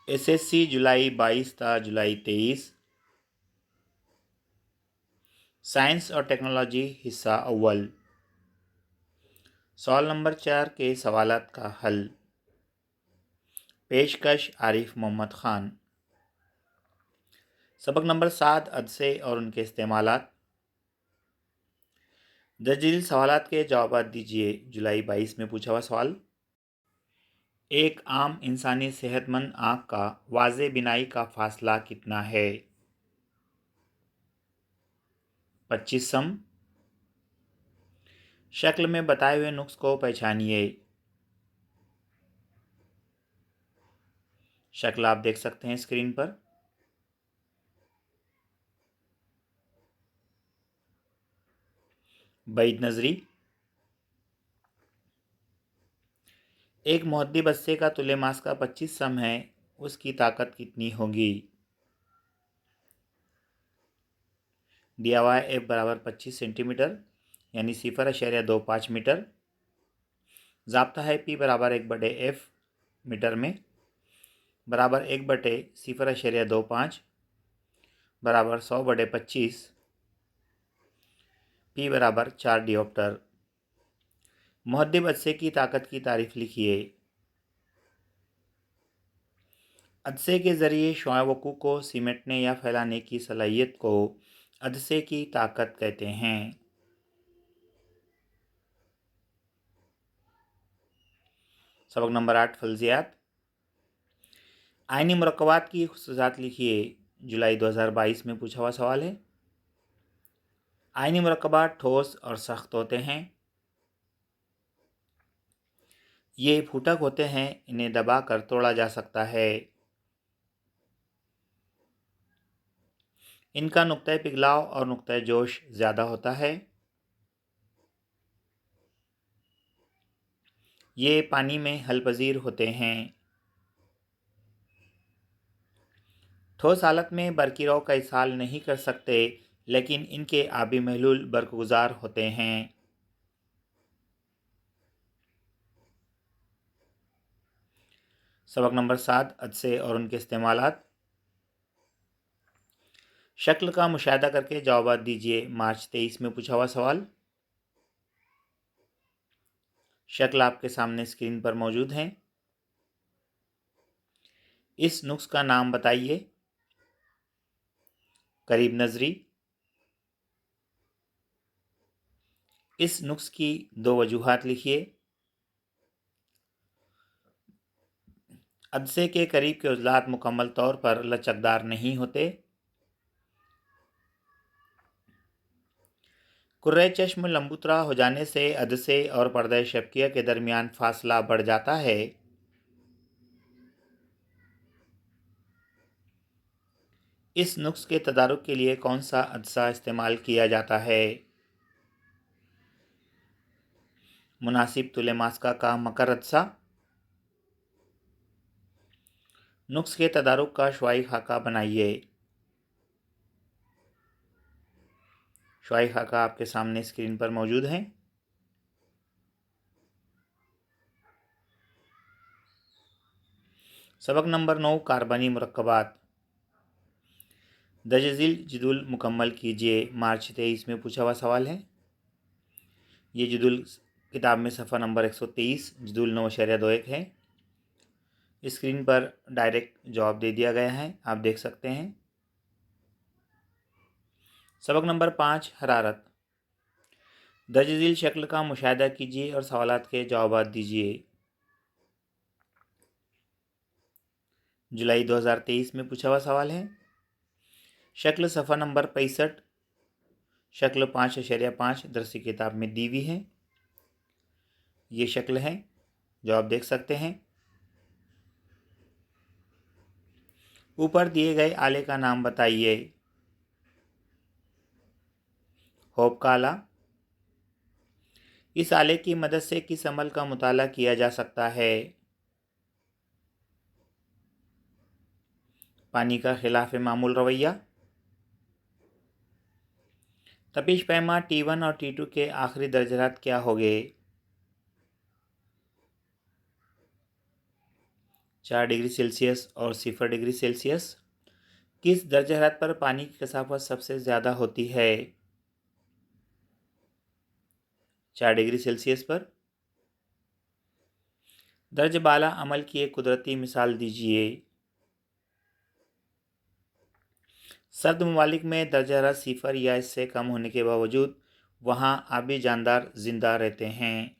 SSC जुलाई 22 था जुलाई 23। Science और technology हिस्सा अव्वल। सवाल नंबर 4 के सवालात का हल। पेशकश आरिफ मोहम्मद खान। सबक नंबर 7 अदसे और उनके इस्तेमालात। दर्ज सवालात के जवाब दीजिए। जुलाई 22 में पूछा हुआ सवाल। एक आम इंसानी सेहतमंद आँख का वाज़े बिनाई का फासला कितना है? 25 सम। शक्ल में बताए हुए नुक्स को पहचानिए। शक्ल आप देख सकते हैं स्क्रीन पर। बैद नजरी। एक मुहद्दी बस्से का तुलेमास का 25 सम है, उसकी ताकत कितनी होगी? दिया हुआ है एफ बराबर 25 सेंटीमीटर यानी 0.25 मीटर। ज़ाब्ता है पी बराबर 1/f मीटर में बराबर 1/0.25 बराबर 100/25। पी बराबर 4 डियोप्टर। मुहद्दी बस्से की ताकत की तारीफ लिखिए। अदसे के ज़रिए शुआवकू को सिमटने या फैलाने की सलाहियत को अदसे की ताकत कहते हैं। सबक नंबर 8 फल्जियात। आयनी मुरक्कबात की खुसूसियात लिखिए। जुलाई 2022 में पूछा हुआ सवाल है। आयनी मुरक्कबात ठोस और सख्त होते हैं। ये फूटक होते हैं, इन्हें दबा कर तोड़ा जा सकता है। इनका नुक्ता पिघलाव और नुक्ता जोश ज़्यादा होता है। ये पानी में हलपजीर होते हैं। ठोस हालत में बरकिराव का इसाल नहीं कर सकते, लेकिन इनके आबी महलूल बरगुजार होते हैं। सबक नंबर 7 अदसे और उनके इस्तेमालात। शक्ल का मुशाहिदा करके जवाब दीजिए। मार्च 23 में पूछा हुआ सवाल। शक्ल आपके सामने स्क्रीन पर मौजूद है। इस नुक्स का नाम बताइए। करीब नजरी। इस नुक्स की 2 वजूहात लिखिए। अदसे के करीब के उजलात मुकम्मल तौर पर लचकदार नहीं होते। कुर्रे चश्म लंबुतरा हो जाने से अदसे और पर्दा शबकिया के दरमियान फासला बढ़ जाता है। इस नुक्स के तदारुक के लिए कौन सा अदसा इस्तेमाल किया जाता है? मुनासिब तुलेमास का मकर अदसा। नुक्स के तदारुक का शुआई खाका बनाइए। शुआई खाका आपके सामने स्क्रीन पर मौजूद है। सबक नंबर 9 कार्बनी मुरक्कबात। दर्ज जदुल मुकम्मल कीजिए। मार्च 23 में पूछा हुआ सवाल है। ये जदुल किताब में सफ़ा नंबर 123 जदुल 9.21 है। स्क्रीन पर डायरेक्ट जवाब दे दिया गया है, आप देख सकते हैं। सबक नंबर 5 हरारत। दर्ज झील शक्ल का मुशाहिदा कीजिए और सवालात के जवाब दीजिए। जुलाई 2023 में पूछा हुआ सवाल है। शक्ल सफ़ा नंबर 65 शक्ल 5.5 दरसी किताब में दी हुई है। ये शक्ल है जो आप देख सकते हैं। ऊपर दिए गए आले का नाम बताइए। होप का आला। इस आले की मदद से किस अमल का मुताला किया जा सकता है? पानी का खिलाफ मामूल रवैया। तपिश पैमा T1 और T2 के आखिरी दर्जात क्या होंगे? 4 डिग्री सेल्सियस और 0 डिग्री सेल्सियस। किस दर्ज हरारत पर पानी की कसावत सबसे ज़्यादा होती है? 4 डिग्री सेल्सियस पर। दर्ज बाला अमल की एक कुदरती मिसाल दीजिए। सर्द ममालिक में दर्ज हरारत 0 या इससे कम होने के बावजूद वहाँ आबी जानदार जिंदा रहते हैं।